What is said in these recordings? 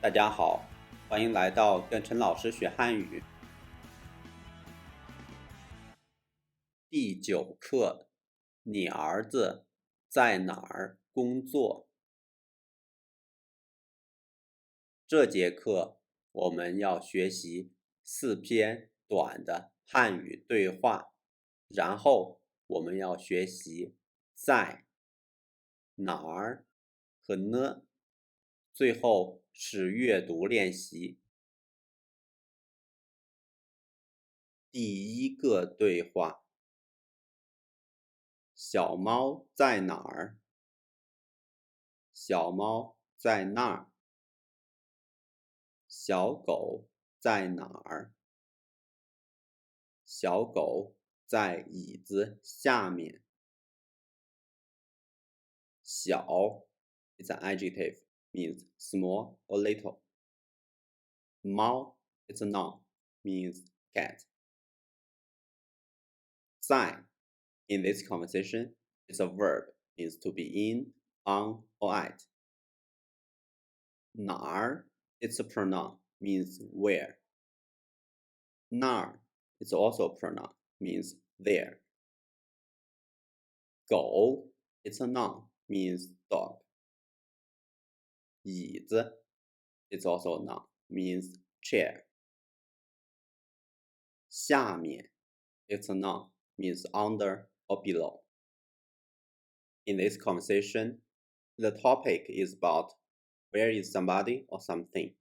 大家好，欢迎来到跟陈老师学汉语。第9课，你儿子在哪儿工作？这节课我们要学习4篇短的汉语对话，然后我们要学习在哪儿和呢，最后是阅读练习。第1个对话，小猫在哪儿？小猫在那儿。小狗在哪儿？小狗在椅子下面。小 is an adjective, means small or little. 猫 is a noun, means cat. 在 in this conversation is a verb, means to be in, on, or at. 哪儿 is a pronoun, means where. 那儿 is also a pronoun, means there. 狗 is a noun, means dog. 椅子 is also a noun, means chair. 下面 is a noun, means under or below. In this conversation, the topic is about where is somebody or something.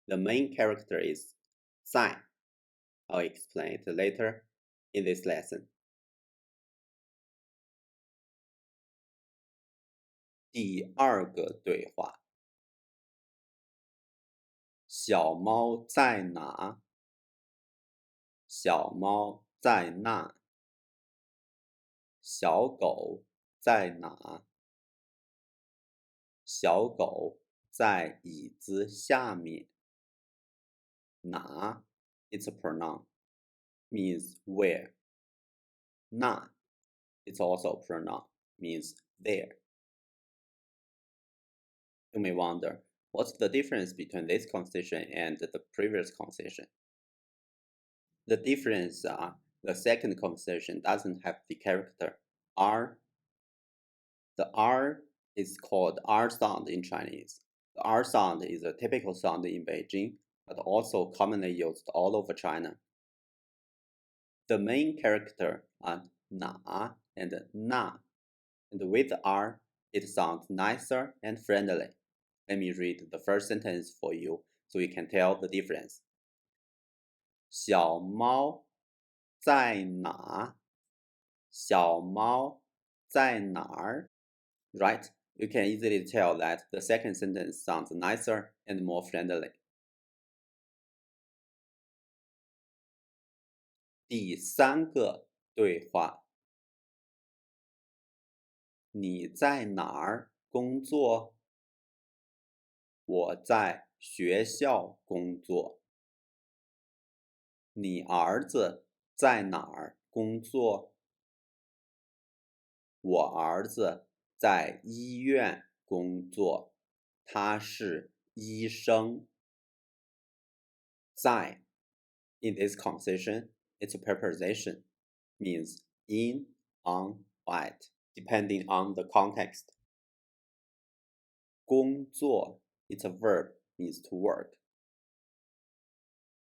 The main character is 在. I'll explain it later in this lesson. 第2个对话，小猫在哪？小猫在那。小狗在哪？小狗在椅子下面。哪 it's a pronoun, means where. 那 it's also a pronoun, means there. You may wonder, what's the difference between this conversation and the previous conversation? The difference are the second conversation doesn't have the character R. The R is called R sound in Chinese. The R sound is a typical sound in Beijing, but also commonly used all over China. The main character are na and na, and with R, it sounds nicer and friendly. Let me read the first sentence for you so you can tell the difference. 小猫在哪？小猫在哪儿？ Right, you can easily tell that the second sentence sounds nicer and more friendly. 第3个对话，你在哪儿工作？我在学校工作。你儿子在哪儿工作？我儿子在医院工作，他是医生。在 in this conversation, it's a preposition, means in, on, or at, depending on the context. 工作 it's a verb, means to work.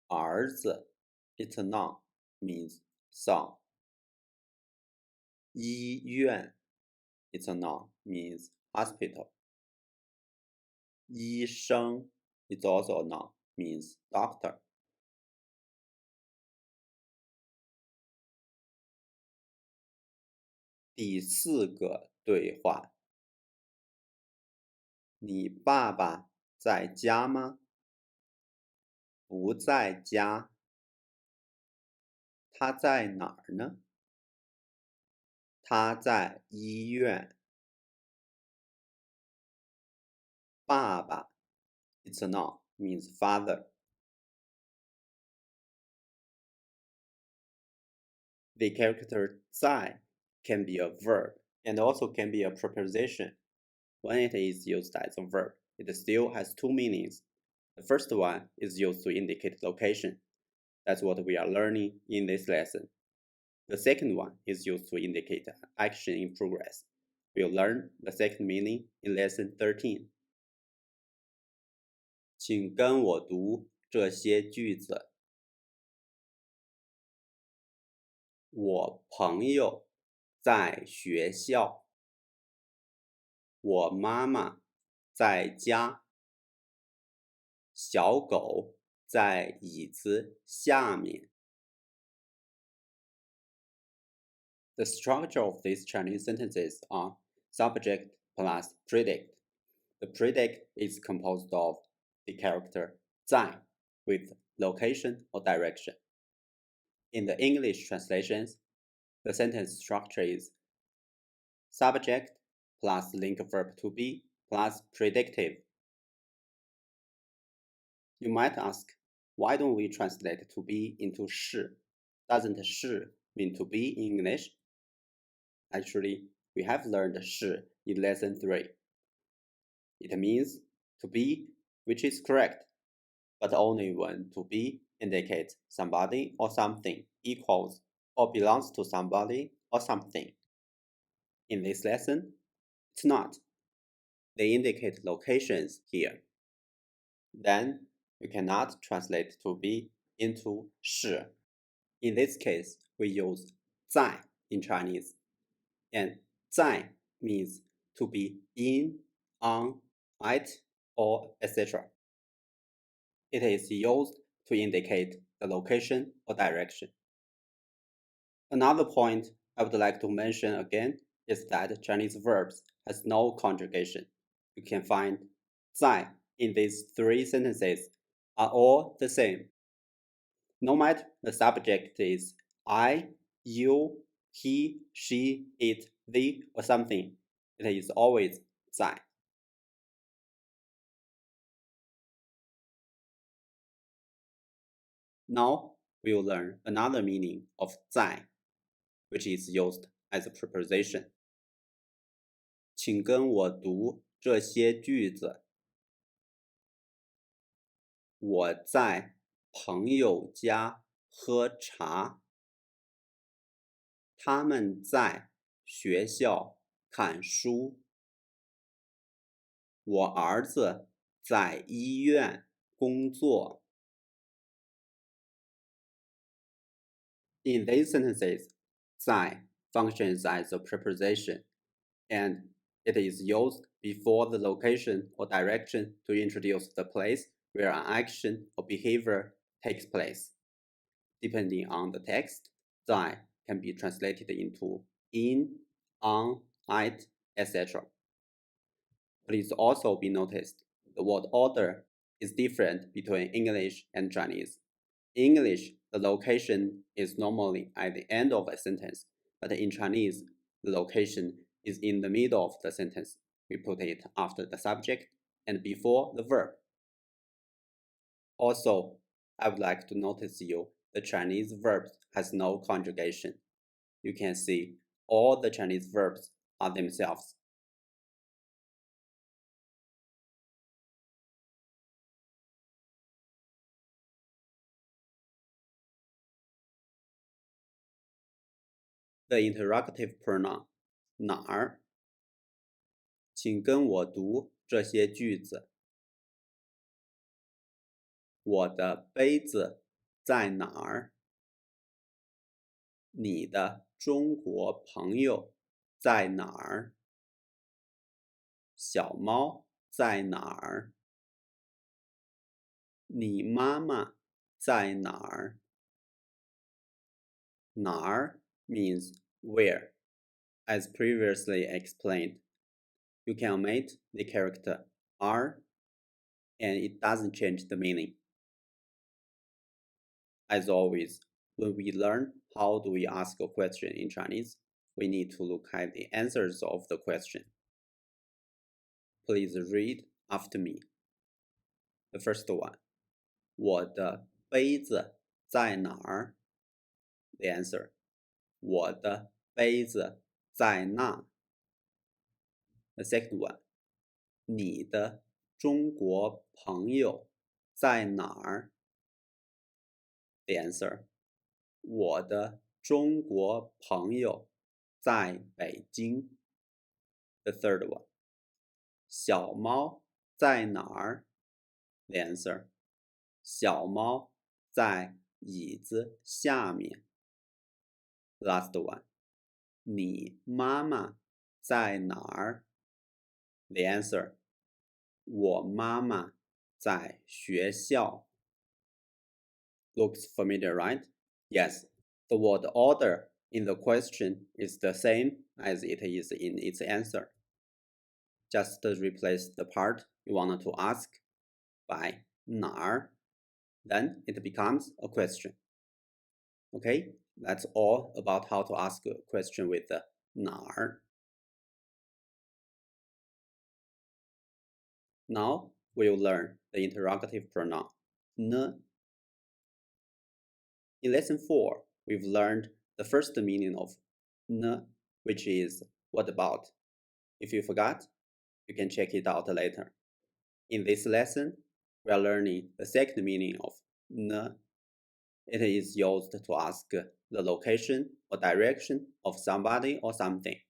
儿子 it's a noun, means son. 医院 it's a noun, means hospital. 医生 it's also a noun, means doctor. 第4个对话，你爸爸在家吗？不在家。他在哪儿呢？他在医院。爸爸 it's a noun, means father. The character 在 can be a verb and also can be a preposition. When it is used as a verb, it still has 2 meanings. The first one is used to indicate location. That's what we are learning in this lesson. The second one is used to indicate action in progress. We'll learn the second meaning in lesson 13. 请跟我读这些句子。我朋友在学校。我妈妈在家。小狗在椅子下面。The structure of these Chinese sentences are subject plus predicate. The predicate is composed of the character 在 with location or direction. In the English translations, the sentence structure is subject plus link verb to be plus predictive. You might ask, why don't we translate to be into 是? Doesn't 是 mean to be in English? Actually, we have learned 是 in lesson 3. It means to be, which is correct, but only when to be indicates somebody or something equals or belongs to somebody or something. In this lesson, it's not. They indicate locations here. Then you cannot translate to be into 是. In this case, we use 在 in Chinese. And 在 means to be in, on, at, or etc. It is used to indicate the location or direction. Another point I would like to mention again is that Chinese verbs has no conjugation. You can find 在 in these three sentences are all the same. No matter the subject is I, you, he, she, it, they, or something, it is always 在. Now we will learn another meaning of 在, which is used as a preposition. 请跟我读这些句子。我在朋友家喝茶。他们在学校看书。我儿子在医院工作。In these sentences, 在 functions as a preposition, and it is used before the location or direction to introduce the place where an action or behavior takes place. Depending on the text, 在 can be translated into in, on, at, etc. Please also be noticed the word order is different between English and Chinese. In English, the location is normally at the end of a sentence, but in Chinese, the location is in the middle of the sentence. We put it after the subject and before the verb. Also, I would like to notice you the Chinese verbs has no conjugation. You can see all the Chinese verbs are themselves. The interrogative pronoun 哪儿？请跟我读这些句子。我的杯子在哪儿？你的中国朋友在哪儿？小猫在哪儿？你妈妈在哪儿？哪儿 means where. As previously explained, you can omit the character "are" and it doesn't change the meaning. As always, when we learn how do we ask a question in Chinese, we need to look at the answers of the question. Please read after me. The first one. 我的杯子在哪儿？ The answer. 我的杯子在那。The second one. 你的中国朋友在哪儿 ？The answer. 我的中国朋友在北京。The third one. 小猫在哪儿 ？The answer. 小猫在椅子下面。Last one. 你妈妈在哪儿 ？The answer. 我妈妈在学校。Looks familiar, right? Yes. The word order in the question is the same as it is in its answer. Just replace the part you want to ask by 哪儿, then it becomes a question. Okay, that's all about how to ask a question with the 哪儿. Now we'll learn the interrogative pronoun 呢. In lesson 4, we've learned the first meaning of 呢, which is what about. If you forgot, you can check it out later. In this lesson, we are learning the second meaning of 呢. It is used to ask the location or direction of somebody or something.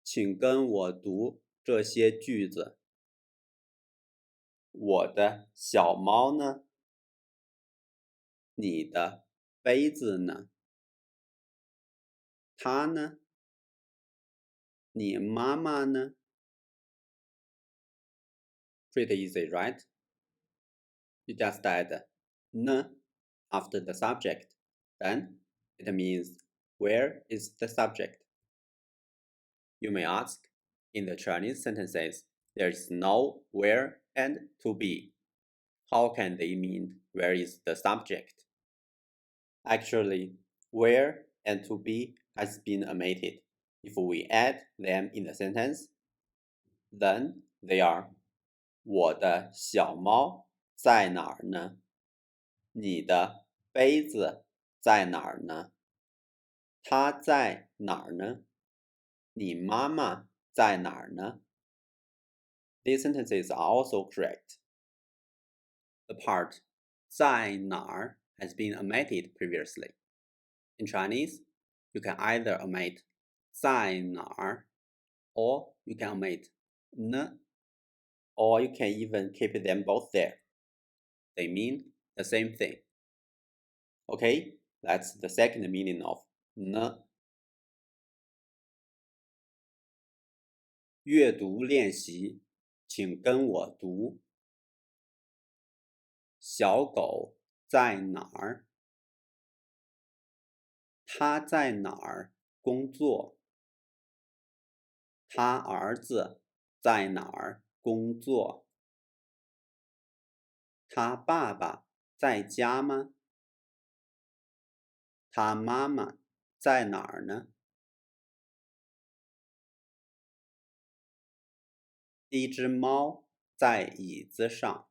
请跟我读这些句子。我的小猫呢？你的杯子呢？它呢？你妈妈呢？ Pretty easy, right? You just add 呢 after the subject. Then it means where is the subject? You may ask, in the Chinese sentences, there is no where and to be. How can they mean where is the subject? Actually, where and to be has been omitted. If we add them in the sentence, then they are 我的小猫在哪儿呢？你的杯子在哪儿呢？它在哪儿呢？你妈妈在哪儿呢？ These sentences are also correct. The part 在哪儿 has been omitted previously. In Chinese, you can either omit 在哪儿 or you can omit 呢 or you can even keep them both there. They mean the same thing. Okay, that's the second meaning of 呢. 阅读练习，请跟我读。小狗在哪儿？他在哪儿工作？他儿子在哪儿工作？他爸爸在家吗？他妈妈在哪儿呢？一只猫在椅子上。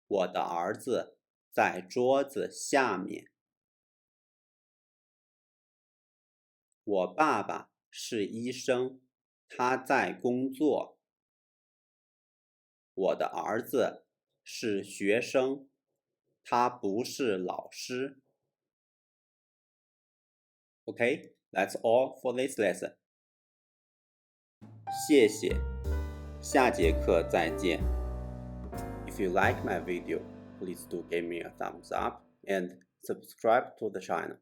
我的儿子在桌子下面。我爸爸是医生，他在工作。我的儿子是学生，他不是老师。Okay, that's all for this lesson. 谢谢，下节课再见。If you like my video, please do give me a thumbs up and subscribe to the channel.